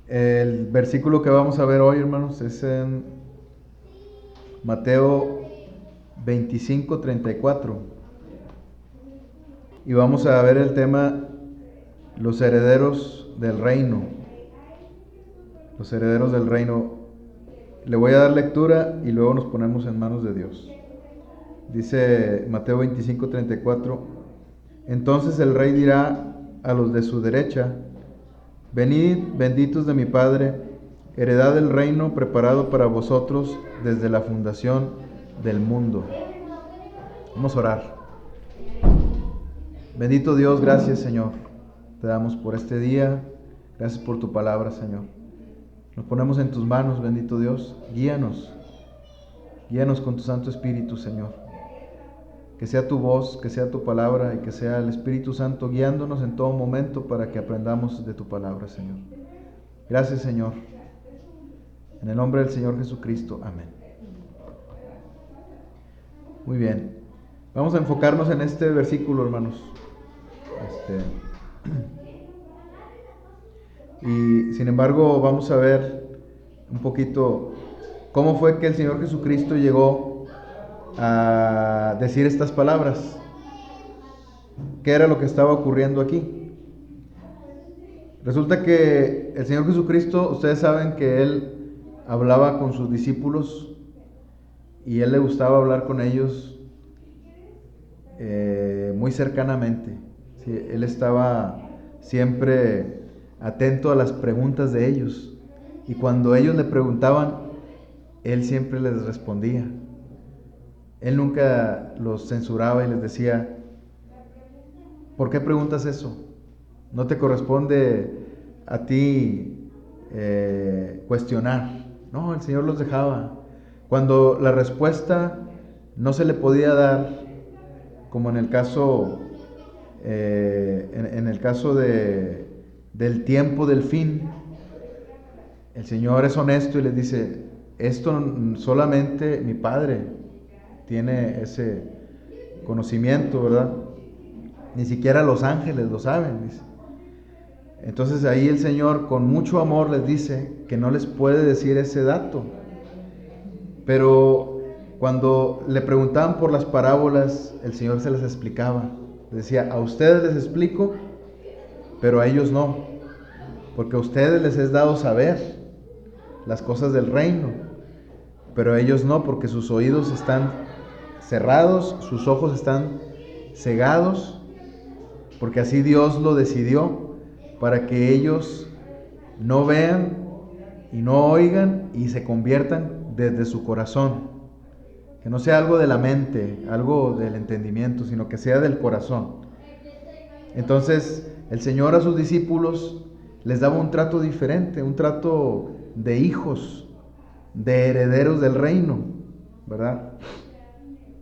El versículo que vamos a ver hoy, hermanos, es en Mateo 25:34. Y vamos a ver el tema, los herederos del reino. Los herederos del reino. Le voy a dar lectura y luego nos ponemos en manos de Dios. Dice Mateo 25:34. Entonces el rey dirá a los de su derecha: venid, benditos de mi Padre, heredad del reino preparado para vosotros desde la fundación del mundo. Vamos a orar. Bendito Dios, gracias, Señor. Te damos por este día. Gracias por tu palabra, Señor. Nos ponemos en tus manos, bendito Dios. Guíanos. Guíanos con tu Santo Espíritu, Señor. Que sea tu voz, que sea tu palabra y que sea el Espíritu Santo guiándonos en todo momento para que aprendamos de tu palabra, Señor. Gracias, Señor. En el nombre del Señor Jesucristo. Amén. Muy bien. Vamos a enfocarnos en este versículo, hermanos. Y sin embargo, vamos a ver un poquito cómo fue que el Señor Jesucristo llegó a decir estas palabras. ¿Qué era lo que estaba ocurriendo aquí? Resulta que el Señor Jesucristo, ustedes saben que Él hablaba con sus discípulos y Él le gustaba hablar con ellos muy cercanamente. Sí, Él estaba siempre atento a las preguntas de ellos y cuando ellos le preguntaban, Él siempre les respondía. Él nunca los censuraba y les decía: ¿por qué preguntas eso? No te corresponde a ti cuestionar. No, el Señor los dejaba. Cuando la respuesta no se le podía dar, como en el caso del tiempo del fin, el Señor es honesto y les dice: esto solamente mi Padre tiene ese conocimiento, ¿verdad? Ni siquiera los ángeles lo saben, dice. Entonces ahí el Señor con mucho amor les dice que no les puede decir ese dato. Pero cuando le preguntaban por las parábolas, el Señor se las explicaba. Decía: a ustedes les explico, pero a ellos no, porque a ustedes les es dado saber las cosas del reino, pero a ellos no, porque sus oídos están cerrados, sus ojos están cegados, porque así Dios lo decidió, para que ellos no vean y no oigan y se conviertan desde su corazón. Que no sea algo de la mente, algo del entendimiento, sino que sea del corazón. Entonces el Señor a sus discípulos les daba un trato diferente, un trato de hijos, de herederos del reino, ¿verdad?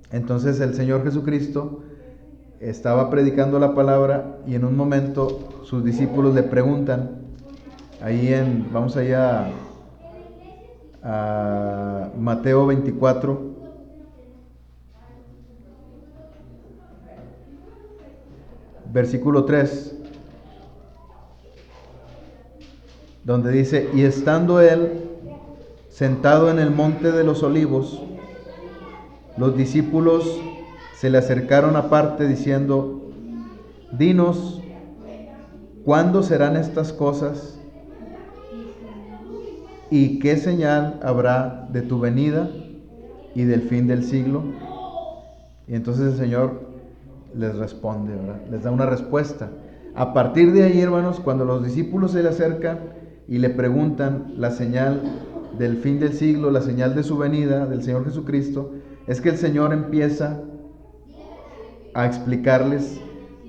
Entonces el Señor Jesucristo estaba predicando la palabra y en un momento sus discípulos le preguntan, vamos allá a Mateo 24, versículo 3, donde dice: y estando él sentado en el monte de los olivos, los discípulos se le acercaron aparte diciendo: dinos, ¿cuándo serán estas cosas? ¿Y qué señal habrá de tu venida y del fin del siglo? Y entonces el Señor les responde, ¿verdad? Les da una respuesta. A partir de ahí, hermanos, cuando los discípulos se le acercan y le preguntan la señal del fin del siglo, la señal de su venida, del Señor Jesucristo, es que el Señor empieza a explicarles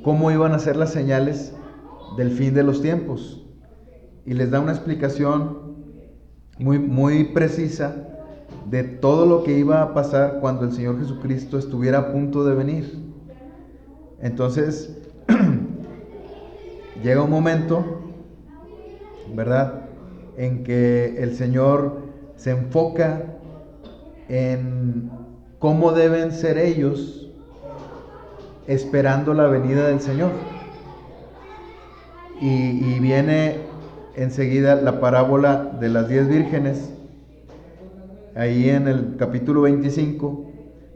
cómo iban a ser las señales del fin de los tiempos. Y les da una explicación muy, muy precisa de todo lo que iba a pasar cuando el Señor Jesucristo estuviera a punto de venir. Entonces, llega un momento, ¿verdad?, en que el Señor se enfoca en cómo deben ser ellos esperando la venida del Señor. Y viene enseguida la parábola de las 10 vírgenes, ahí en el capítulo 25,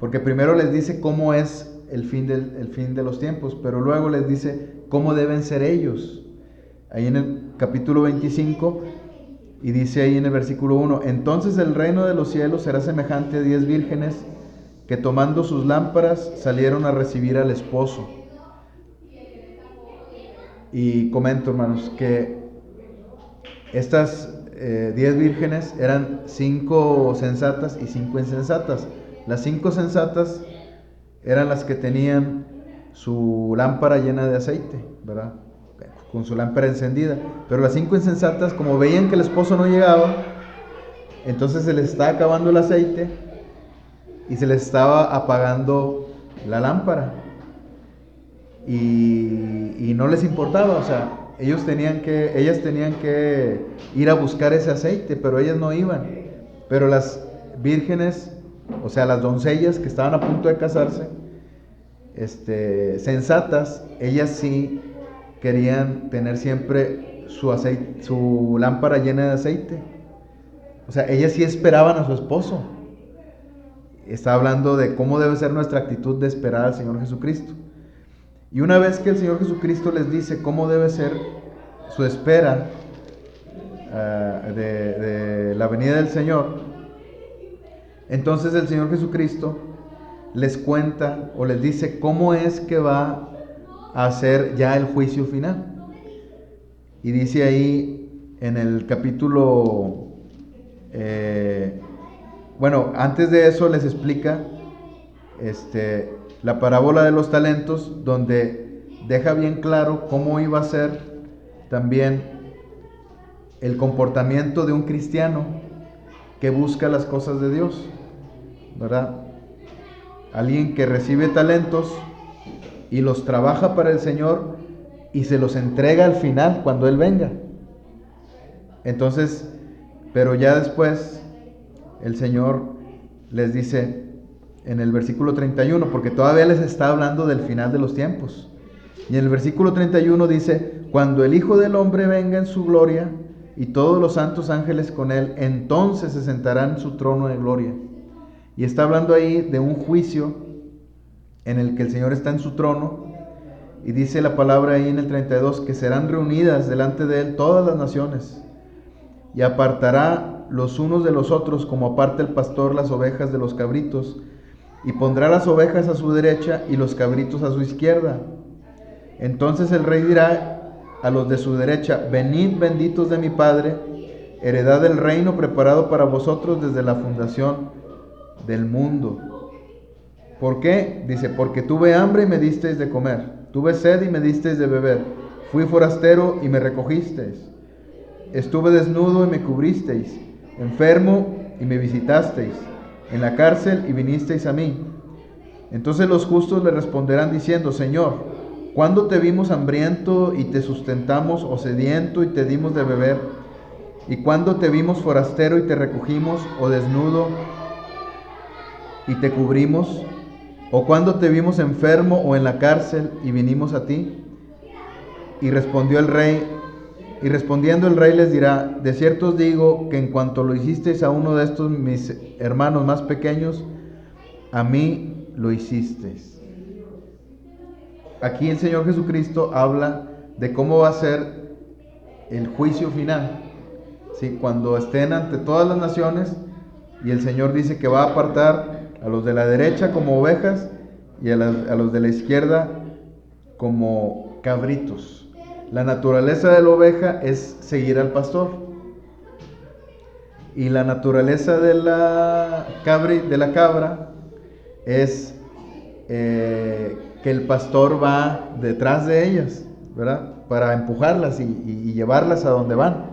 porque primero les dice cómo es el fin de los tiempos, pero luego les dice cómo deben ser ellos. Ahí en el capítulo 25, y dice ahí en el versículo 1, entonces el reino de los cielos será semejante a 10 vírgenes que tomando sus lámparas salieron a recibir al esposo. Y comento, hermanos, que estas 10 vírgenes eran 5 sensatas y 5 insensatas. Las 5 sensatas eran las que tenían su lámpara llena de aceite, ¿verdad? Con su lámpara encendida. Pero las 5 insensatas, como veían que el esposo no llegaba, entonces se les estaba acabando el aceite y se les estaba apagando la lámpara. Y no les importaba, o sea, ellas tenían que ir a buscar ese aceite, pero ellas no iban. Pero las vírgenes, o sea, las doncellas que estaban a punto de casarse, sensatas, ellas sí querían tener siempre su lámpara llena de aceite. O sea, ellas sí esperaban a su esposo. Está hablando de cómo debe ser nuestra actitud de esperar al Señor Jesucristo. Y una vez que el Señor Jesucristo les dice cómo debe ser su espera de la venida del Señor, entonces el Señor Jesucristo les cuenta o les dice cómo es que va a hacer ya el juicio final. Y dice ahí en el capítulo, antes de eso les explica la parábola de los talentos, donde deja bien claro cómo iba a ser también el comportamiento de un cristiano que busca las cosas de Dios, ¿verdad? Alguien que recibe talentos y los trabaja para el Señor y se los entrega al final cuando Él venga. Entonces, pero ya después el Señor les dice en el versículo 31, porque todavía les está hablando del final de los tiempos. Y en el versículo 31 dice, cuando el Hijo del Hombre venga en su gloria y todos los santos ángeles con Él, entonces se sentará en su trono de gloria. Y está hablando ahí de un juicio en el que el Señor está en su trono. Y dice la palabra ahí en el 32, que serán reunidas delante de Él todas las naciones. Y apartará los unos de los otros, como aparta el pastor las ovejas de los cabritos. Y pondrá las ovejas a su derecha y los cabritos a su izquierda. Entonces el rey dirá a los de su derecha, venid benditos de mi Padre, heredad del reino preparado para vosotros desde la fundación del mundo. ¿Por qué? Dice, porque tuve hambre y me disteis de comer, tuve sed y me disteis de beber, fui forastero y me recogisteis, estuve desnudo y me cubristeis, enfermo y me visitasteis, en la cárcel y vinisteis a mí. Entonces los justos le responderán diciendo, Señor, ¿cuándo te vimos hambriento y te sustentamos, o sediento y te dimos de beber? ¿Y cuándo te vimos forastero y te recogimos, o desnudo y te cubrimos? ¿O cuándo te vimos enfermo o en la cárcel y vinimos a ti? Y respondiendo el rey les dirá, de cierto os digo que en cuanto lo hicisteis a uno de estos mis hermanos más pequeños, a mí lo hicisteis. Aquí el Señor Jesucristo habla de cómo va a ser el juicio final. ¿Sí? Cuando estén ante todas las naciones y el Señor dice que va a apartar a los de la derecha como ovejas y a los de la izquierda como cabritos. La naturaleza de la oveja es seguir al pastor. Y la naturaleza de la cabra es que el pastor va detrás de ellas, ¿verdad? Para empujarlas y llevarlas a donde van.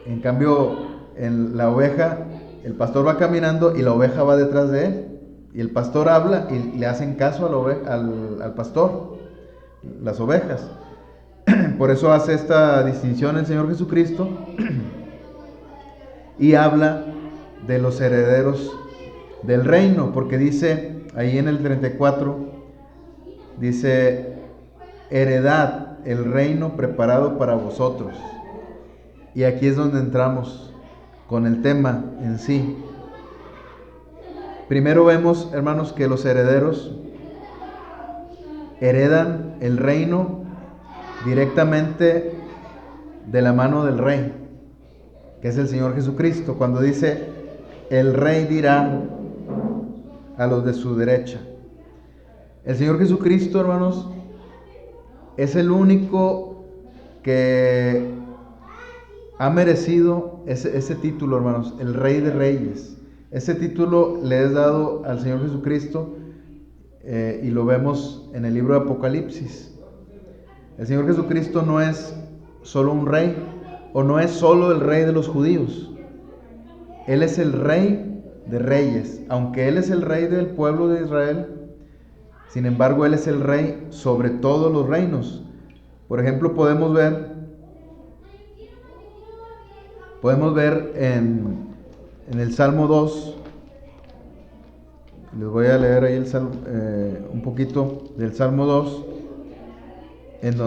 En cambio, en la oveja, el pastor va caminando y la oveja va detrás de él. Y el pastor habla y le hacen caso al pastor, las ovejas. Por eso hace esta distinción el Señor Jesucristo y habla de los herederos del reino, porque dice ahí en el 34, dice, heredad, el reino preparado para vosotros. Y aquí es donde entramos con el tema en sí. Primero vemos, hermanos, que los herederos heredan el reino directamente de la mano del rey, que es el Señor Jesucristo, cuando dice, el rey dirá a los de su derecha. El Señor Jesucristo, hermanos, es el único que ha merecido ese título, hermanos, el Rey de Reyes. Ese título le es dado al Señor Jesucristo y lo vemos en el libro de Apocalipsis. El Señor Jesucristo no es solo un rey, o no es solo el rey de los judíos. Él es el Rey de Reyes. Aunque Él es el rey del pueblo de Israel, sin embargo, Él es el rey sobre todos los reinos. Por ejemplo, podemos ver en el Salmo 2, les voy a leer ahí un poquito del Salmo 2, en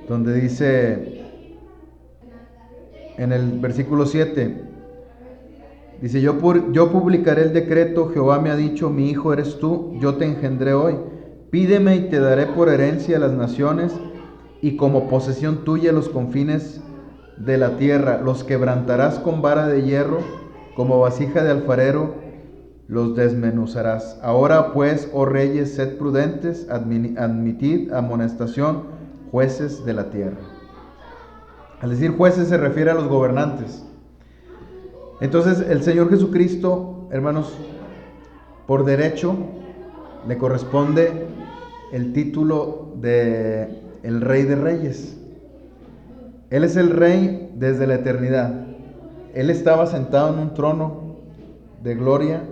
donde dice, en el versículo 7, dice, yo publicaré el decreto, Jehová me ha dicho, mi hijo eres tú, yo te engendré hoy. Pídeme y te daré por herencia a las naciones y como posesión tuya los confines de la tierra. Los quebrantarás con vara de hierro, como vasija de alfarero los desmenuzarás. Ahora pues, oh reyes, sed prudentes, admitid amonestación, jueces de la tierra. Al decir jueces se refiere a los gobernantes. Entonces el Señor Jesucristo, hermanos, por derecho le corresponde el título de el Rey de Reyes. Él es el Rey desde la eternidad. Él estaba sentado en un trono de gloria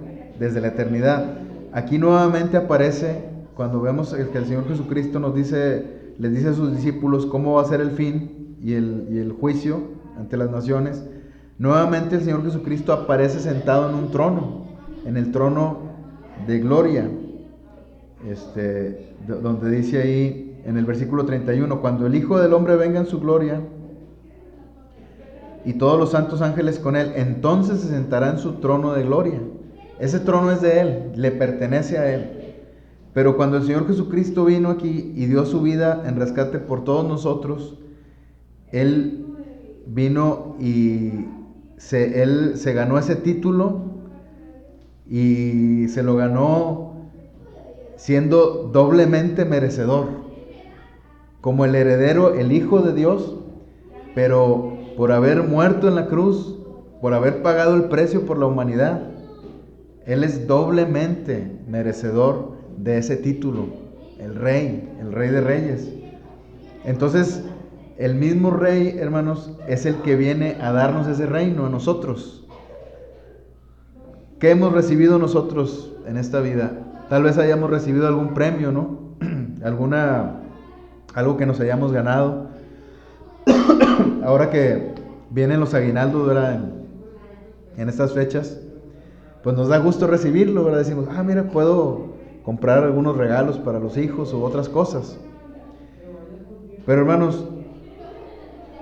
desde la eternidad. Aquí nuevamente aparece, cuando vemos que el Señor Jesucristo les dice a sus discípulos cómo va a ser el fin y el juicio ante las naciones. Nuevamente el Señor Jesucristo aparece sentado en un trono, en el trono de gloria, donde dice ahí en el versículo 31, cuando el Hijo del Hombre venga en su gloria y todos los santos ángeles con Él, entonces se sentará en su trono de gloria. Ese trono es de Él, le pertenece a Él. Pero cuando el Señor Jesucristo vino aquí y dio su vida en rescate por todos nosotros, Él vino y Él se ganó ese título y se lo ganó siendo doblemente merecedor, como el heredero, el Hijo de Dios, pero por haber muerto en la cruz, por haber pagado el precio por la humanidad, Él es doblemente merecedor de ese título, el Rey de Reyes. Entonces, el mismo Rey, hermanos, es el que viene a darnos ese reino a nosotros. ¿Qué hemos recibido nosotros en esta vida? Tal vez hayamos recibido algún premio, ¿no? Algo que nos hayamos ganado. Ahora que vienen los aguinaldos, ¿verdad? En estas fechas, pues nos da gusto recibirlo, ¿verdad? Decimos, mira, puedo comprar algunos regalos para los hijos u otras cosas. Pero hermanos,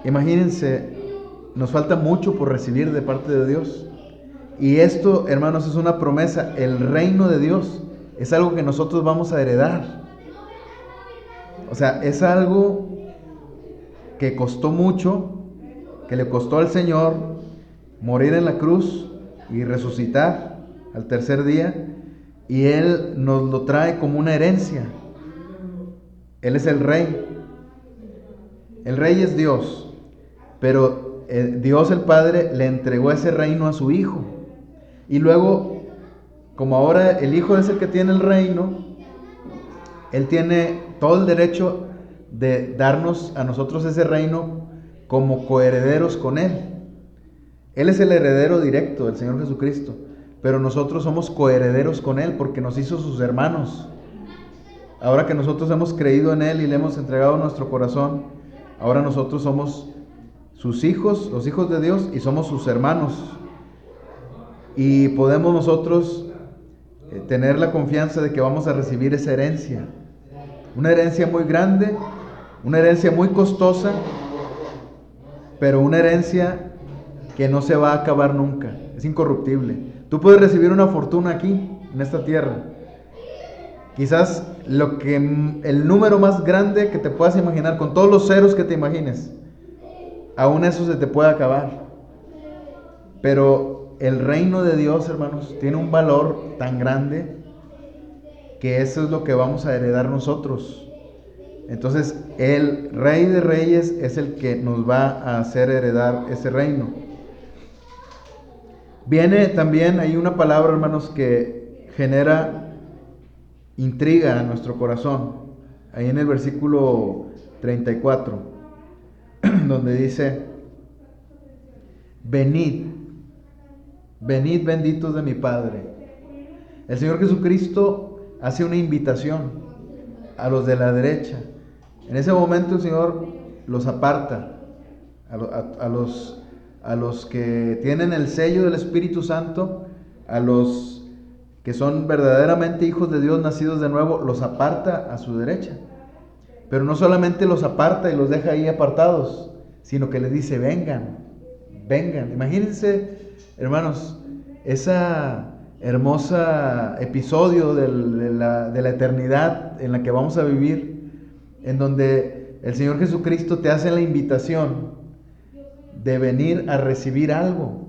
imagínense, nos falta mucho por recibir de parte de Dios. Y esto, hermanos, es una promesa. El reino de Dios es algo que nosotros vamos a heredar. O sea, es algo que costó mucho, que le costó al Señor morir en la cruz y resucitar al tercer día. Y Él nos lo trae como una herencia. Él es el Rey. El Rey es Dios. Pero Dios el Padre le entregó ese reino a su Hijo. Y luego, como ahora el Hijo es el que tiene el reino, Él tiene todo el derecho de darnos a nosotros ese reino como coherederos con Él. Él es el heredero directo del Señor Jesucristo, pero nosotros somos coherederos con Él porque nos hizo sus hermanos. Ahora que nosotros hemos creído en Él y le hemos entregado nuestro corazón, ahora nosotros somos sus hijos, los hijos de Dios, y somos sus hermanos. Y podemos nosotros tener la confianza de que vamos a recibir esa herencia. Una herencia muy grande, Una herencia muy costosa, pero una herencia que no se va a acabar nunca, es incorruptible. Tú puedes recibir una fortuna aquí, en esta tierra. Quizás el número más grande que te puedas imaginar, con todos los ceros que te imagines, aún eso se te puede acabar. Pero el reino de Dios, hermanos, tiene un valor tan grande que eso es lo que vamos a heredar nosotros. Entonces, el Rey de Reyes es el que nos va a hacer heredar ese reino. Viene también, hay una palabra, hermanos, que genera intriga en nuestro corazón. Ahí en el versículo 34, donde dice: venid, venid benditos de mi Padre. El Señor Jesucristo hace una invitación a los de la derecha. En ese momento el Señor los aparta, a los que tienen el sello del Espíritu Santo, a los que son verdaderamente hijos de Dios nacidos de nuevo, los aparta a su derecha. Pero no solamente los aparta y los deja ahí apartados, sino que les dice: vengan, vengan. Imagínense, hermanos, esa hermosa episodio de la eternidad en la que vamos a vivir, en donde el Señor Jesucristo te hace la invitación de venir a recibir algo,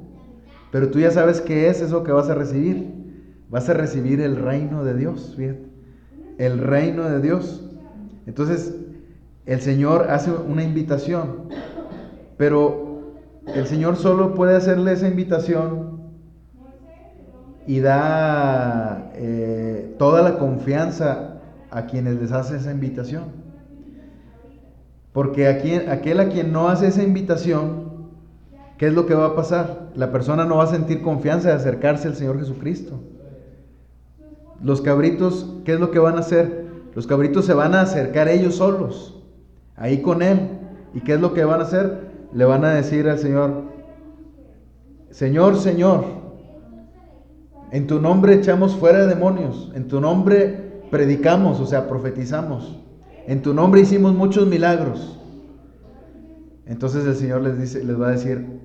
pero tú ya sabes qué es eso que vas a recibir. Vas a recibir el reino de Dios, fíjate, el reino de Dios. Entonces el Señor hace una invitación, pero el Señor solo puede hacerle esa invitación y da toda la confianza a quienes les hace esa invitación. Porque aquel a quien no hace esa invitación, ¿qué es lo que va a pasar? La persona no va a sentir confianza de acercarse al Señor Jesucristo. Los cabritos, ¿qué es lo que van a hacer? Los cabritos se van a acercar ellos solos, ahí con Él. ¿Y qué es lo que van a hacer? Le van a decir al Señor: Señor, Señor, en tu nombre echamos fuera demonios, en tu nombre predicamos, o sea, profetizamos, en tu nombre hicimos muchos milagros. Entonces el Señor les va a decir: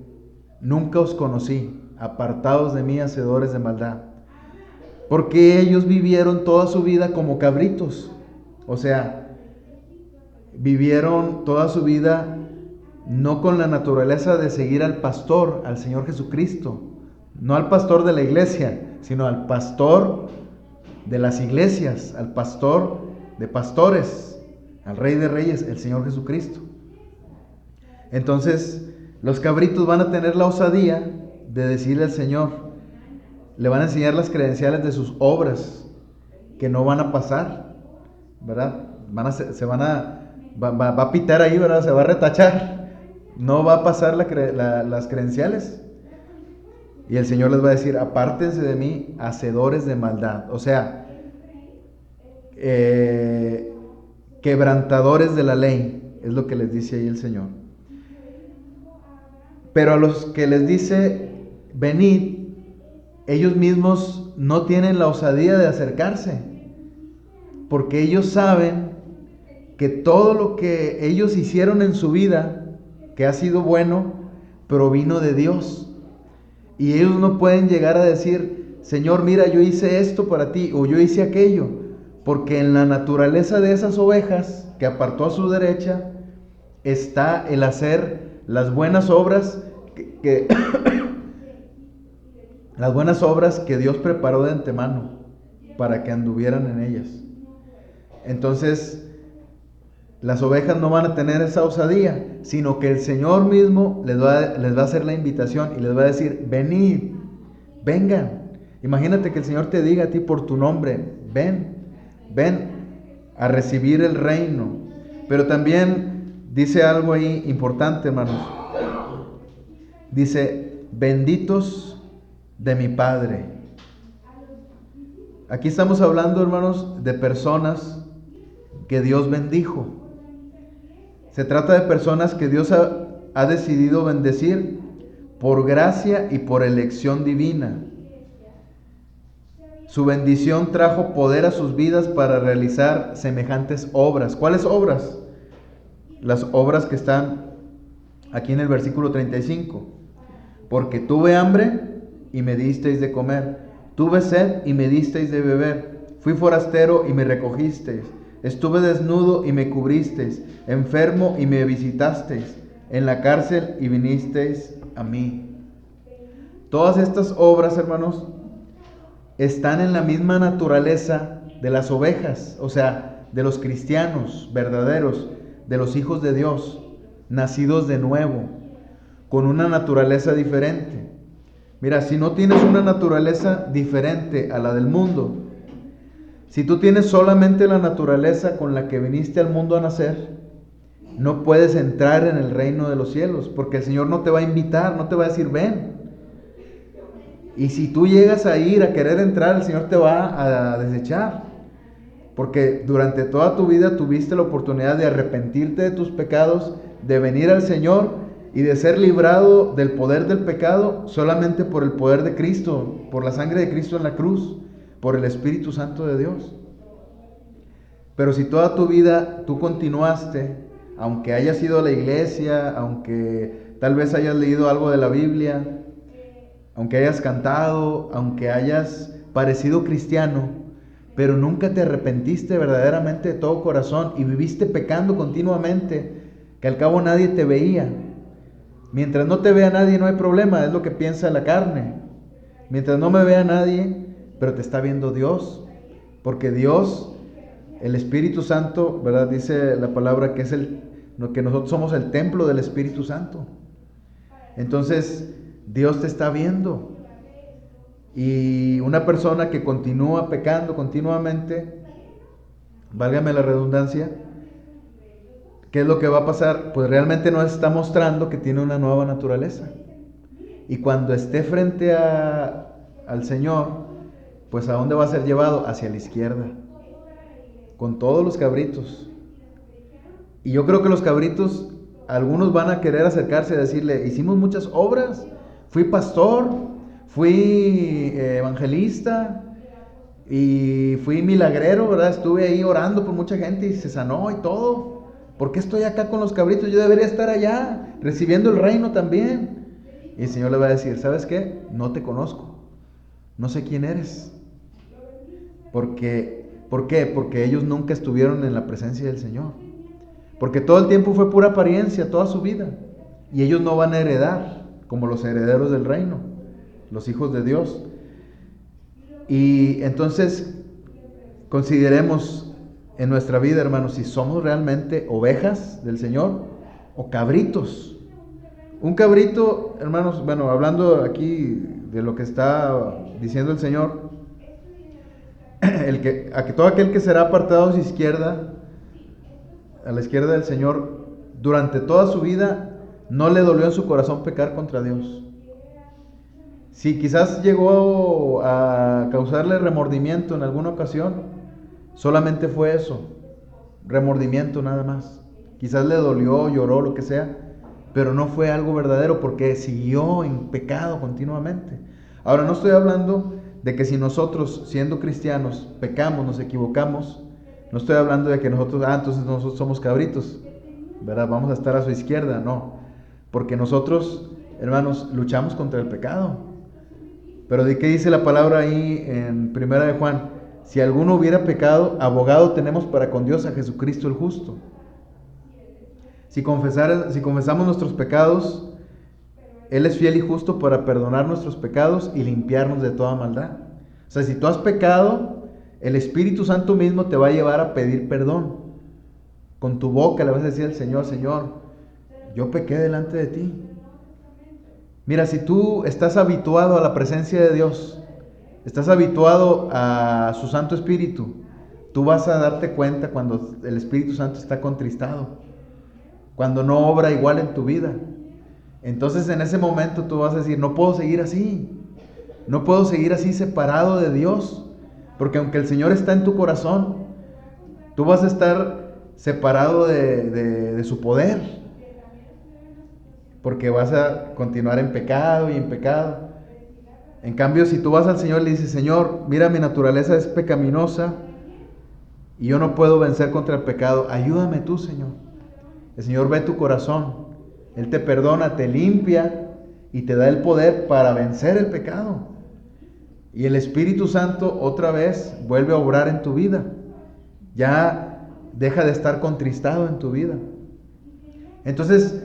nunca os conocí, apartados de mí, hacedores de maldad. Porque ellos vivieron toda su vida como cabritos. O sea, vivieron toda su vida no con la naturaleza de seguir al pastor, al Señor Jesucristo. No al pastor de la iglesia, sino al pastor de las iglesias, al pastor de pastores, al Rey de Reyes, el Señor Jesucristo. Entonces, los cabritos van a tener la osadía de decirle al Señor, le van a enseñar las credenciales de sus obras, que no van a pasar, ¿verdad? Va a pitar ahí, ¿verdad? Se va a retachar, no va a pasar las credenciales. Y el Señor les va a decir: apártense de mí, hacedores de maldad. O sea, quebrantadores de la ley, es lo que les dice ahí el Señor. Pero a los que les dice: venid, ellos mismos no tienen la osadía de acercarse, porque ellos saben que todo lo que ellos hicieron en su vida, que ha sido bueno, provino de Dios. Y ellos no pueden llegar a decir: Señor, mira, yo hice esto para ti, o yo hice aquello, porque en la naturaleza de esas ovejas que apartó a su derecha está el hacer las buenas obras las buenas obras que Dios preparó de antemano para que anduvieran en ellas. Entonces, las ovejas no van a tener esa osadía, sino que el Señor mismo les va a hacer la invitación y les va a decir: venid, vengan. Imagínate que el Señor te diga a ti por tu nombre: ven a recibir el reino. Pero también dice algo ahí importante, hermanos. Dice: benditos de mi Padre. Aquí estamos hablando, hermanos, de personas que Dios bendijo. Se trata de personas que Dios ha decidido bendecir por gracia y por elección divina. Su bendición trajo poder a sus vidas para realizar semejantes obras. ¿Cuáles obras? las obras que están aquí en el versículo 35. Porque tuve hambre y me disteis de comer, tuve sed y me disteis de beber, fui forastero y me recogisteis, estuve desnudo y me cubristeis, enfermo y me visitasteis, en la cárcel y vinisteis a mí. Todas estas obras, hermanos, están en la misma naturaleza de las ovejas, o sea, de los cristianos verdaderos, de los hijos de Dios, nacidos de nuevo, con una naturaleza diferente. Mira, si no tienes una naturaleza diferente a la del mundo, si tú tienes solamente la naturaleza con la que viniste al mundo a nacer, no puedes entrar en el reino de los cielos, porque el Señor no te va a invitar, no te va a decir ven. Y si tú llegas a ir a querer entrar, el Señor te va a desechar, porque durante toda tu vida tuviste la oportunidad de arrepentirte de tus pecados, de venir al Señor y de ser librado del poder del pecado solamente por el poder de Cristo, por la sangre de Cristo en la cruz, por el Espíritu Santo de Dios. Pero si toda tu vida tú continuaste, aunque hayas ido a la iglesia, aunque tal vez hayas leído algo de la Biblia, aunque hayas cantado, aunque hayas parecido cristiano, pero nunca te arrepentiste verdaderamente de todo corazón y viviste pecando continuamente, que al cabo nadie te veía. Mientras no te vea nadie no hay problema, es lo que piensa la carne. Mientras no me vea nadie, pero te está viendo Dios, porque Dios, el Espíritu Santo, ¿verdad? Dice la palabra que que nosotros somos el templo del Espíritu Santo. Entonces, Dios te está viendo. Y una persona que continúa pecando continuamente, válgame la redundancia, ¿qué es lo que va a pasar? Pues realmente no está mostrando que tiene una nueva naturaleza. Y cuando esté frente al Señor, pues ¿a dónde va a ser llevado? Hacia la izquierda, con todos los cabritos. Y yo creo que los cabritos, algunos van a querer acercarse y decirle, hicimos muchas obras, fui pastor, fui evangelista y fui milagrero, ¿verdad? Estuve ahí orando por mucha gente y se sanó y todo. ¿Por qué estoy acá con los cabritos? Yo debería estar allá, recibiendo el reino también. Y el Señor le va a decir, ¿sabes qué? No te conozco, no sé quién eres. ¿Por qué? Porque ellos nunca estuvieron en la presencia del Señor. Porque todo el tiempo fue pura apariencia, toda su vida. Y ellos no van a heredar como los herederos del reino, los hijos de Dios. Y entonces consideremos en nuestra vida, hermanos, si somos realmente ovejas del Señor o cabritos. Un cabrito, hermanos, bueno, hablando aquí de lo que está diciendo el Señor, todo aquel que será apartado a su izquierda, a la izquierda del Señor, durante toda su vida, no le dolió en su corazón pecar contra Dios. Si quizás llegó a causarle remordimiento en alguna ocasión, solamente fue eso, remordimiento nada más. Quizás le dolió, lloró, lo que sea, pero no fue algo verdadero porque siguió en pecado continuamente. Ahora, no estoy hablando de que si nosotros, siendo cristianos, pecamos, nos equivocamos, no estoy hablando de que entonces nosotros somos cabritos, ¿verdad? Vamos a estar a su izquierda, no. Porque nosotros, hermanos, luchamos contra el pecado. Pero ¿de qué dice la palabra ahí en 1 de Juan? Si alguno hubiera pecado, abogado tenemos para con Dios a Jesucristo el justo. Si confesamos nuestros pecados, Él es fiel y justo para perdonar nuestros pecados y limpiarnos de toda maldad. O sea, si tú has pecado, el Espíritu Santo mismo te va a llevar a pedir perdón. Con tu boca le vas a decir al Señor, Señor, yo pequé delante de ti. Mira, si tú estás habituado a la presencia de Dios, estás habituado a su Santo Espíritu, tú vas a darte cuenta cuando el Espíritu Santo está contristado, cuando no obra igual en tu vida. Entonces en ese momento tú vas a decir, no puedo seguir así, no puedo seguir así separado de Dios, porque aunque el Señor está en tu corazón, tú vas a estar separado de su poder, porque vas a continuar en pecado y en pecado. En cambio, si tú vas al Señor y le dices, Señor, mira, mi naturaleza es pecaminosa y yo no puedo vencer contra el pecado, ayúdame tú, Señor. El Señor ve tu corazón. Él te perdona, te limpia y te da el poder para vencer el pecado. Y el Espíritu Santo otra vez vuelve a obrar en tu vida. Ya deja de estar contristado en tu vida. Entonces,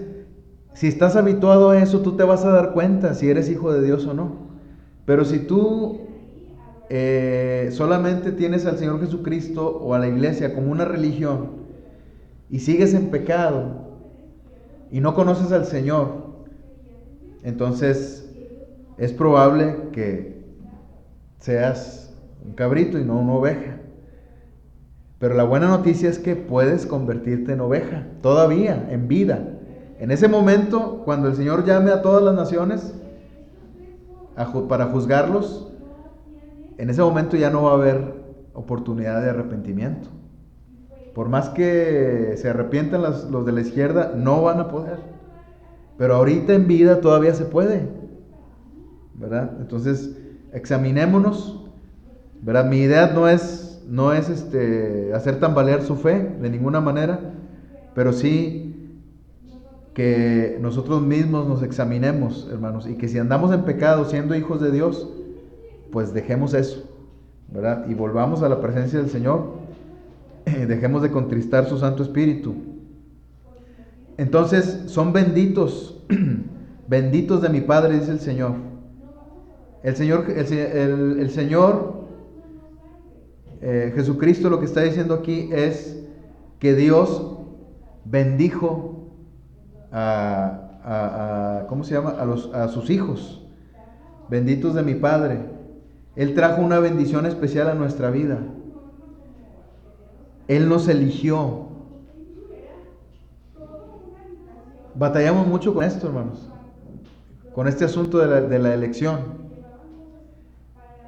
si estás habituado a eso, tú te vas a dar cuenta si eres hijo de Dios o no. Pero si tú solamente tienes al Señor Jesucristo o a la iglesia como una religión y sigues en pecado y no conoces al Señor, entonces es probable que seas un cabrito y no una oveja. Pero la buena noticia es que puedes convertirte en oveja, todavía, en vida. En ese momento, cuando el Señor llame a todas las naciones para juzgarlos, en ese momento ya no va a haber oportunidad de arrepentimiento. Por más que se arrepientan los de la izquierda, no van a poder. Pero ahorita en vida todavía se puede, ¿verdad? Entonces, examinémonos, ¿verdad? Mi idea no es hacer tambalear su fe de ninguna manera, pero sí que nosotros mismos nos examinemos, hermanos, y que si andamos en pecado siendo hijos de Dios, pues dejemos eso, ¿verdad? Y volvamos a la presencia del Señor, dejemos de contristar su Santo Espíritu. Entonces son benditos, benditos de mi Padre, dice el Señor. El Señor Jesucristo lo que está diciendo aquí es que Dios bendijo ¿cómo se llama? A sus hijos, benditos de mi Padre. Él trajo una bendición especial a nuestra vida. Él nos eligió. Batallamos mucho con esto, hermanos, con este asunto de la elección.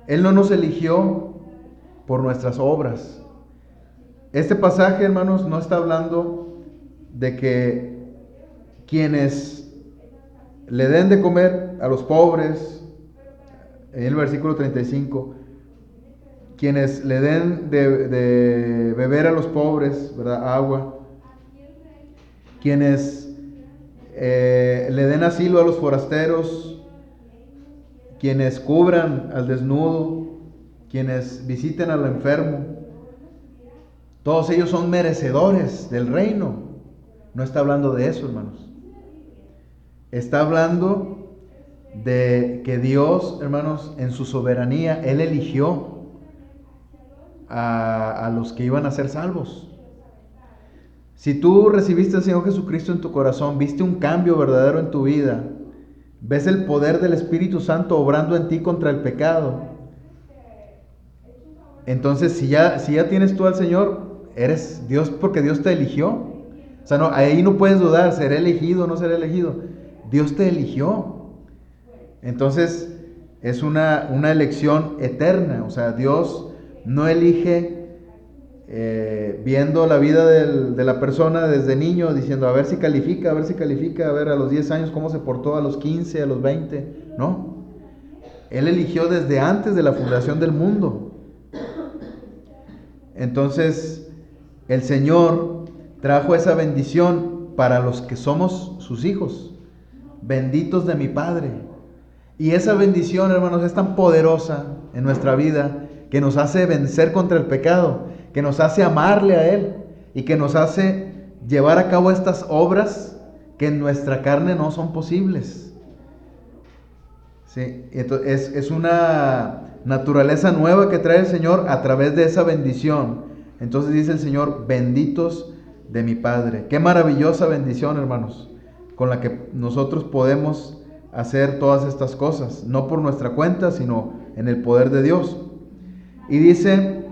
Él no nos eligió por nuestras obras. Este pasaje, hermanos, no está hablando de que quienes le den de comer a los pobres, en el versículo 35, quienes le den de beber a los pobres, ¿verdad? Agua, quienes le den asilo a los forasteros, quienes cubran al desnudo, quienes visiten al enfermo, todos ellos son merecedores del reino. No está hablando de eso, hermanos. Está hablando de que Dios, hermanos, en su soberanía, Él eligió a los que iban a ser salvos. Si tú recibiste al Señor Jesucristo en tu corazón, viste un cambio verdadero en tu vida, ves el poder del Espíritu Santo obrando en ti contra el pecado, entonces si ya tienes tú al Señor, eres Dios, porque Dios te eligió. O sea, no, ahí no puedes dudar, ¿seré elegido o no seré elegido? Dios te eligió. Entonces es una elección eterna. O sea, Dios no elige viendo la vida de la persona desde niño, diciendo a ver si califica, a ver a los 10 años cómo se portó, a los 15, a los 20. No, Él eligió desde antes de la fundación del mundo. Entonces el Señor trajo esa bendición para los que somos sus hijos, benditos de mi Padre. Y esa bendición, hermanos, es tan poderosa en nuestra vida que nos hace vencer contra el pecado, que nos hace amarle a Él y que nos hace llevar a cabo estas obras que en nuestra carne no son posibles. ¿Sí? Entonces, es una naturaleza nueva que trae el Señor a través de esa bendición. Entonces dice el Señor, benditos de mi Padre. Qué maravillosa bendición, hermanos, con la que nosotros podemos hacer todas estas cosas, no por nuestra cuenta, sino en el poder de Dios. Y dice,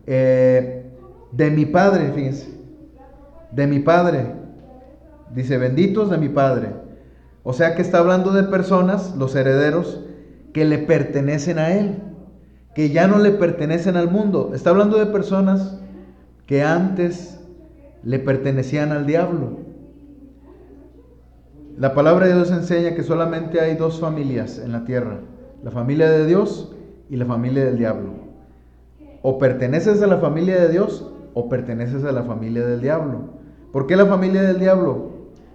de mi Padre, fíjense, de mi Padre, dice, benditos de mi Padre. O sea que está hablando de personas, los herederos, que le pertenecen a Él, que ya no le pertenecen al mundo. Está hablando de personas que antes le pertenecían al diablo. La palabra de Dios enseña que solamente hay dos familias en la tierra, la familia de Dios y la familia del diablo. O perteneces a la familia de Dios o perteneces a la familia del diablo. ¿Por qué la familia del diablo?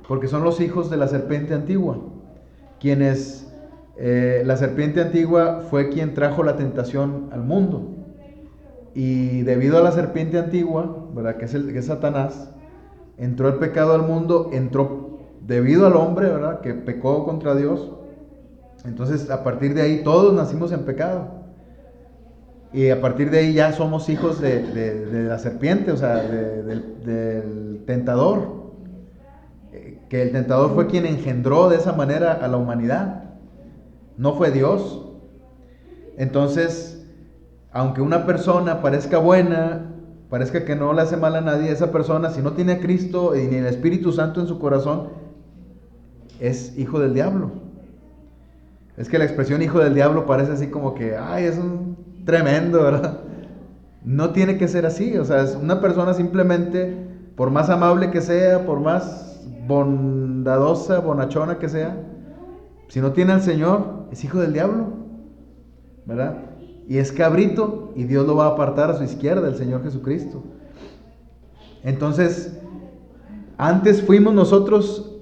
Porque son los hijos de la serpiente antigua, quienes, la serpiente antigua fue quien trajo la tentación al mundo. Y debido a la serpiente antigua, ¿verdad? Que es Satanás, entró el pecado al mundo, entró debido al hombre, ¿verdad? Que pecó contra Dios. Entonces, a partir de ahí, todos nacimos en pecado. Y a partir de ahí ya somos hijos de la serpiente, o sea, del tentador. Que el tentador fue quien engendró de esa manera a la humanidad. No fue Dios. Entonces, aunque una persona parezca buena, parezca que no le hace mal a nadie, esa persona, si no tiene a Cristo y ni el Espíritu Santo en su corazón, es hijo del diablo. Es que la expresión hijo del diablo parece así como que, ay, es un tremendo, ¿verdad? No tiene que ser así. O sea, es una persona simplemente, por más amable que sea, por más bondadosa, bonachona que sea, si no tiene al Señor, es hijo del diablo, ¿verdad? Y es cabrito, y Dios lo va a apartar a su izquierda, el Señor Jesucristo. Entonces, antes fuimos nosotros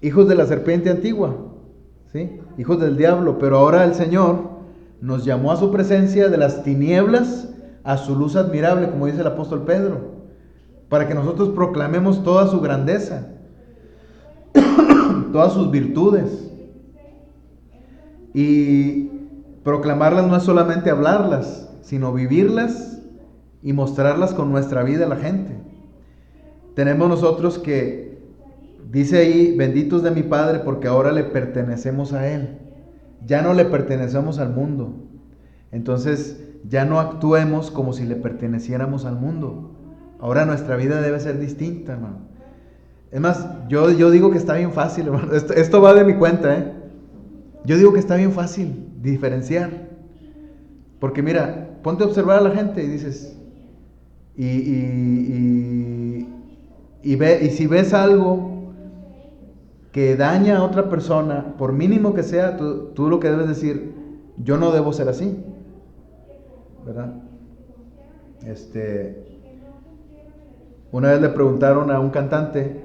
hijos de la serpiente antigua, ¿sí? Hijos del diablo, pero ahora el Señor nos llamó a su presencia de las tinieblas a su luz admirable, como dice el apóstol Pedro, para que nosotros proclamemos toda su grandeza, todas sus virtudes. Y proclamarlas no es solamente hablarlas, sino vivirlas y mostrarlas con nuestra vida a la gente. Tenemos nosotros que, dice ahí, benditos de mi Padre, porque ahora le pertenecemos a Él. Ya no le pertenecemos al mundo. Entonces, ya no actuemos como si le perteneciéramos al mundo. Ahora nuestra vida debe ser distinta, hermano. Es más, yo digo que está bien fácil, hermano. Esto va de mi cuenta, ¿eh? Yo digo que está bien fácil diferenciar. Porque mira, ponte a observar a la gente y dices, y si ves algo que daña a otra persona, por mínimo que sea, tú lo que debes decir, yo no debo ser así, ¿verdad? Una vez le preguntaron a un cantante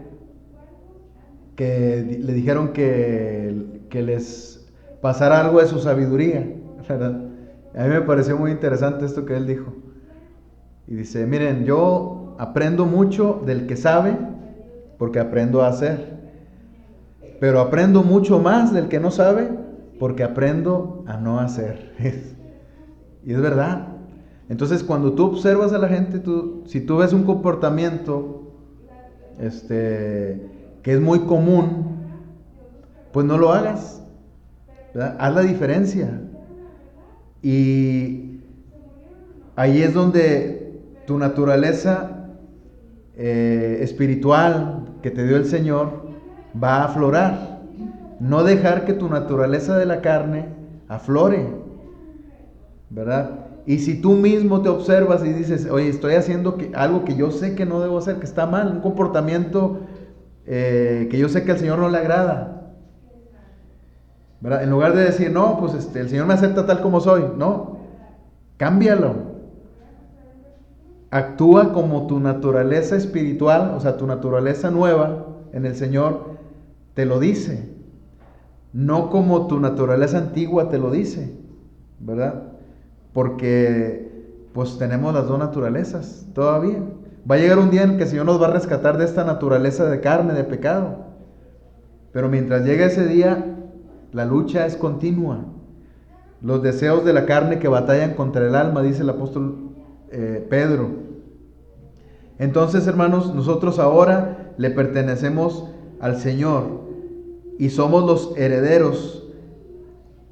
que le dijeron que les pasara algo de su sabiduría, ¿verdad? A mí me pareció muy interesante esto que él dijo. Y dice, miren, yo aprendo mucho del que sabe porque aprendo a hacer. Pero aprendo mucho más del que no sabe porque aprendo a no hacer. Y es verdad. Entonces, cuando tú observas a la gente, si tú ves un comportamiento que es muy común, pues no lo hagas, ¿verdad? Haz la diferencia. Y ahí es donde tu naturaleza espiritual que te dio el Señor va a aflorar. No dejar que tu naturaleza de la carne aflore, ¿verdad? Y si tú mismo te observas y dices, oye, estoy haciendo algo que yo sé que no debo hacer, que está mal, un comportamiento que yo sé que al Señor no le agrada, ¿verdad? En lugar de decir, no, pues el Señor me acepta tal como soy, no, cámbialo. Actúa como tu naturaleza espiritual, o sea, tu naturaleza nueva en el Señor te lo dice, no como tu naturaleza antigua te lo dice, ¿verdad? Porque pues tenemos las dos naturalezas todavía. Va a llegar un día en que el Señor nos va a rescatar de esta naturaleza de carne, de pecado. Pero mientras llegue ese día, la lucha es continua. Los deseos de la carne que batallan contra el alma, dice el apóstol Pedro. Entonces, hermanos, nosotros ahora le pertenecemos al Señor y somos los herederos.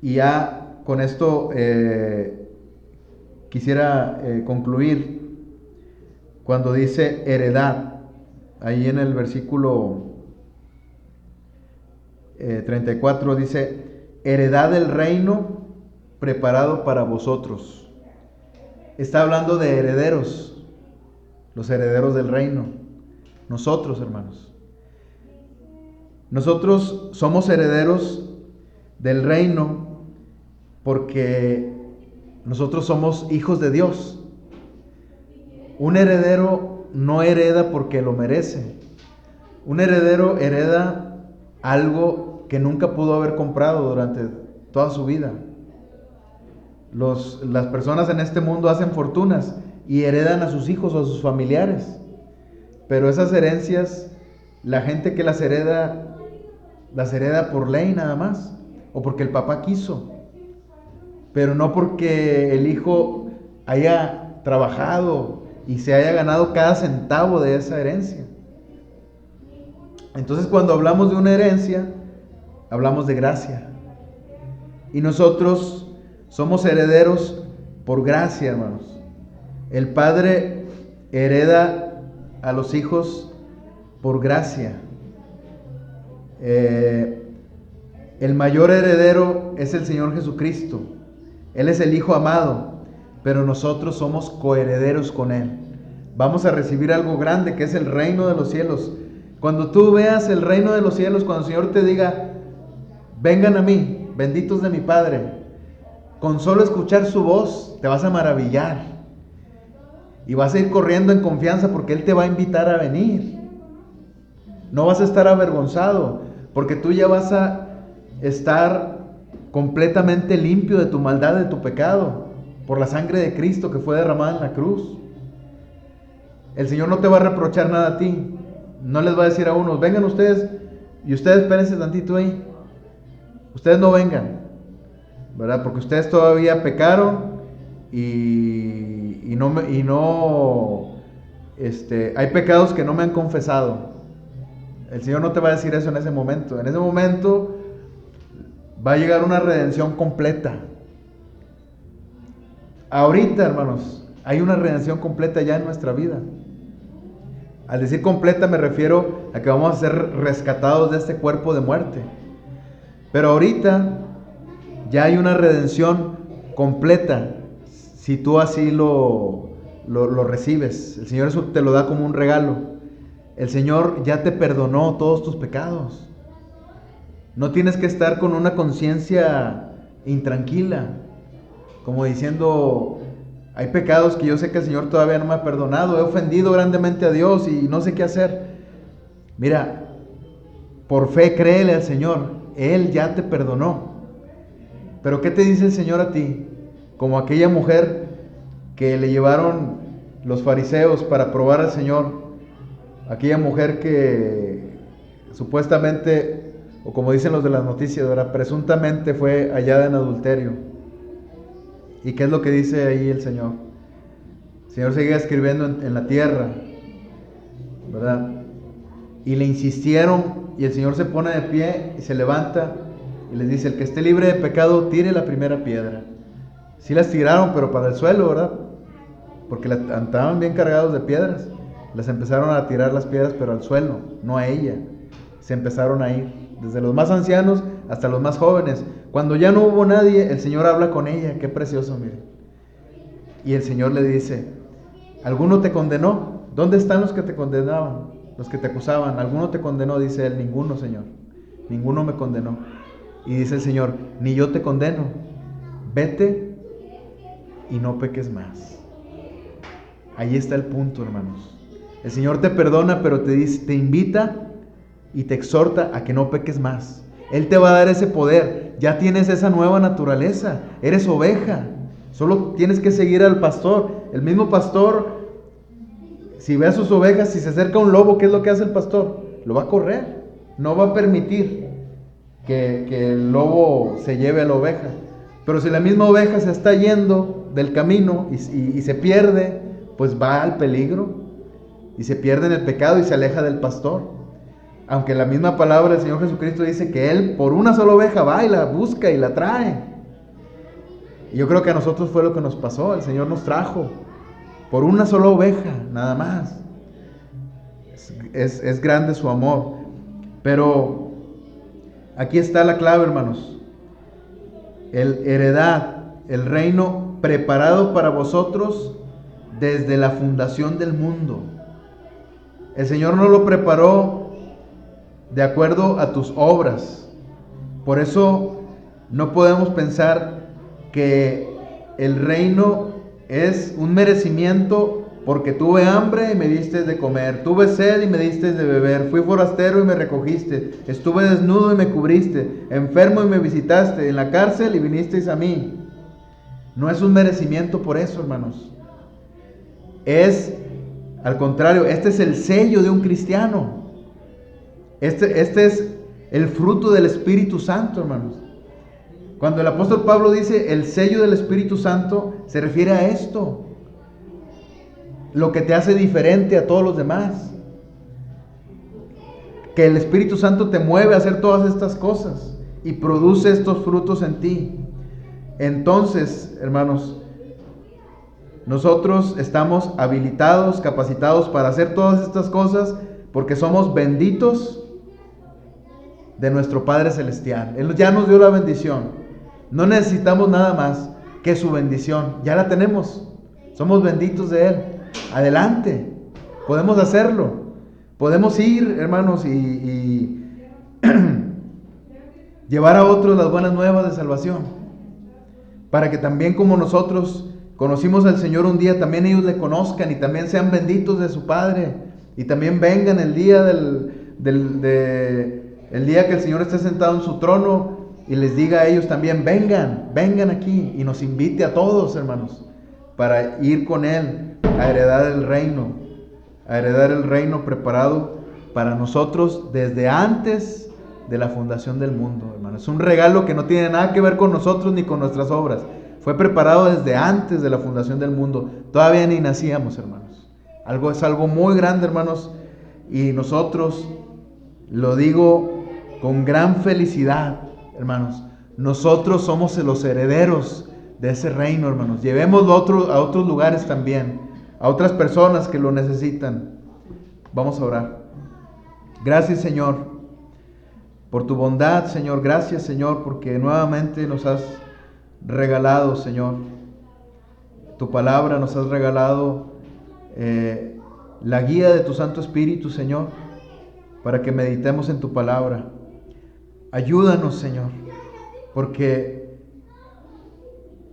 Y ya con esto quisiera concluir cuando dice heredad, ahí en el versículo 34 dice, heredad del reino preparado para vosotros. Está hablando de herederos, los herederos del reino. Nosotros, hermanos. Nosotros somos herederos del reino porque nosotros somos hijos de Dios. Un heredero no hereda porque lo merece, Un heredero hereda algo que nunca pudo haber comprado durante toda su vida. Las personas en este mundo hacen fortunas y heredan a sus hijos o a sus familiares. Pero esas herencias, la gente que las hereda por ley nada más, o porque el papá quiso, pero no porque el hijo haya trabajado y se haya ganado cada centavo de esa herencia. Entonces, cuando hablamos de una herencia, hablamos de gracia. Y nosotros somos herederos por gracia, hermanos. El Padre hereda a los hijos por gracia. El mayor heredero es el Señor Jesucristo. Él es el Hijo amado, pero nosotros somos coherederos con Él. Vamos a recibir algo grande, que es el reino de los cielos. Cuando tú veas el reino de los cielos, cuando el Señor te diga, vengan a mí, benditos de mi Padre, con solo escuchar su voz te vas a maravillar y vas a ir corriendo en confianza porque Él te va a invitar a venir. No vas a estar avergonzado porque tú ya vas a estar completamente limpio de tu maldad, de tu pecado, por la sangre de Cristo que fue derramada en la cruz. El Señor no te va a reprochar nada a ti. No les va a decir a unos, vengan ustedes, y ustedes espérense tantito ahí. Ustedes no vengan, ¿verdad? Porque ustedes todavía pecaron y hay pecados que no me han confesado. El Señor no te va a decir eso en ese momento. En ese momento va a llegar una redención completa. Ahorita, hermanos, hay una redención completa ya en nuestra vida. Al decir completa me refiero a que vamos a ser rescatados de este cuerpo de muerte. Pero ahorita ya hay una redención completa si tú así lo recibes. El Señor eso te lo da como un regalo. El Señor ya te perdonó todos tus pecados. No tienes que estar con una conciencia intranquila, como diciendo, hay pecados que yo sé que el Señor todavía no me ha perdonado, he ofendido grandemente a Dios y no sé qué hacer. Mira, por fe créele al Señor, Él ya te perdonó. Pero ¿qué te dice el Señor a ti? Como aquella mujer que le llevaron los fariseos para probar al Señor, aquella mujer que supuestamente, o como dicen los de las noticias, ¿verdad?, presuntamente fue hallada en adulterio. ¿Y qué es lo que dice ahí el Señor? El Señor seguía escribiendo en la tierra, ¿verdad? Y le insistieron y el Señor se pone de pie y se levanta y les dice, el que esté libre de pecado, tire la primera piedra. Sí las tiraron, pero para el suelo, ¿verdad? Porque estaban bien cargados de piedras. Les empezaron a tirar las piedras, pero al suelo, no a ella. Se empezaron a ir, desde los más ancianos hasta los más jóvenes. Cuando ya no hubo nadie, el Señor habla con ella. Qué precioso, mire. Y el Señor le dice, ¿alguno te condenó? ¿Dónde están los que te condenaban? Los que te acusaban. ¿Alguno te condenó? Dice él, ninguno, Señor. Ninguno me condenó. Y dice el Señor, ni yo te condeno. Vete y no peques más. Ahí está el punto, hermanos. El Señor te perdona, pero te dice, te invita y te exhorta a que no peques más. Él te va a dar ese poder. Ya tienes esa nueva naturaleza. Eres oveja. Solo tienes que seguir al pastor. El mismo pastor, si ve a sus ovejas, si se acerca un lobo, ¿qué es lo que hace el pastor? Lo va a correr. No va a permitir que el lobo se lleve a la oveja. Pero si la misma oveja se está yendo del camino y se pierde, pues va al peligro y se pierde en el pecado y se aleja del pastor. Aunque la misma palabra del Señor Jesucristo dice que Él por una sola oveja va y la busca y la trae. Y yo creo que a nosotros fue lo que nos pasó. El Señor nos trajo por una sola oveja, nada más. Es grande su amor. Pero aquí está la clave, hermanos. Heredad, el reino preparado para vosotros desde la fundación del mundo. El Señor no lo preparó de acuerdo a tus obras. Por eso no podemos pensar que el reino es un merecimiento Porque tuve hambre y me diste de comer, tuve sed y me diste de beber, fui forastero y me recogiste, estuve desnudo y me cubriste, enfermo y me visitaste, en la cárcel y vinisteis a mí. No es un merecimiento por eso, hermanos. Es, al contrario, este es el sello de un cristiano. Este es el fruto del Espíritu Santo, hermanos. Cuando el apóstol Pablo dice el sello del Espíritu Santo, se refiere a esto. Lo que te hace diferente a todos los demás. Que el Espíritu Santo te mueve a hacer todas estas cosas y produce estos frutos en ti. Entonces, hermanos, nosotros estamos habilitados, capacitados para hacer todas estas cosas porque somos benditos de nuestro Padre Celestial. Él ya nos dio la bendición. No necesitamos nada más que su bendición. Ya la tenemos. Somos benditos de Él. Adelante. Podemos hacerlo. Podemos ir, hermanos, y llevar a otros las buenas nuevas de salvación. Para que también como nosotros conocimos al Señor un día, también ellos le conozcan y también sean benditos de su Padre. Y también vengan el día el día que el Señor esté sentado en su trono y les diga a ellos también, vengan aquí, y nos invite a todos, hermanos, para ir con Él a heredar el reino preparado para nosotros desde antes de la fundación del mundo, hermanos. Es un regalo que no tiene nada que ver con nosotros ni con nuestras obras. Fue preparado desde antes de la fundación del mundo. Todavía ni nacíamos, hermanos. Es algo muy grande, hermanos, y nosotros, lo digo con gran felicidad, hermanos, nosotros somos los herederos de ese reino, hermanos. Llevémoslo a otros lugares también, a otras personas que lo necesitan. Vamos a orar. Gracias, Señor, por tu bondad, Señor. Gracias, Señor, porque nuevamente nos has regalado, Señor, tu palabra. Nos has regalado la guía de tu Santo Espíritu, Señor, para que meditemos en tu palabra. Ayúdanos, Señor, porque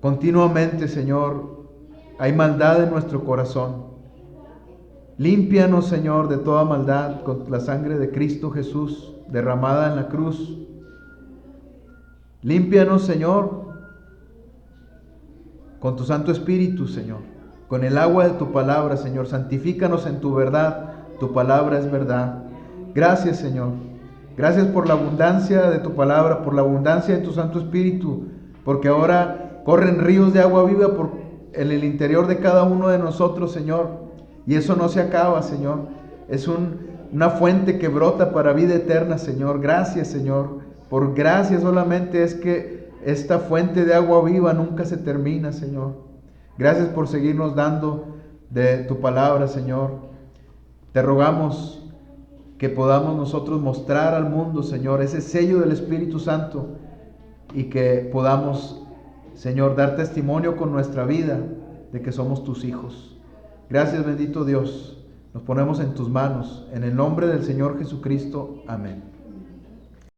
continuamente, Señor, hay maldad en nuestro corazón. Límpianos, Señor, de toda maldad con la sangre de Cristo Jesús derramada en la cruz. Límpianos, Señor, con tu Santo Espíritu, Señor, con el agua de tu palabra, Señor. Santifícanos en tu verdad. Tu palabra es verdad. Gracias, Señor. Gracias por la abundancia de tu palabra, por la abundancia de tu Santo Espíritu, porque ahora corren ríos de agua viva en el interior de cada uno de nosotros, Señor. Y eso no se acaba, Señor. Es una fuente que brota para vida eterna, Señor. Gracias, Señor. Por gracia solamente es que esta fuente de agua viva nunca se termina, Señor. Gracias por seguirnos dando de tu palabra, Señor. Te rogamos que podamos nosotros mostrar al mundo, Señor, ese sello del Espíritu Santo, y que podamos, Señor, dar testimonio con nuestra vida de que somos tus hijos. Gracias, bendito Dios. Nos ponemos en tus manos. En el nombre del Señor Jesucristo. Amén.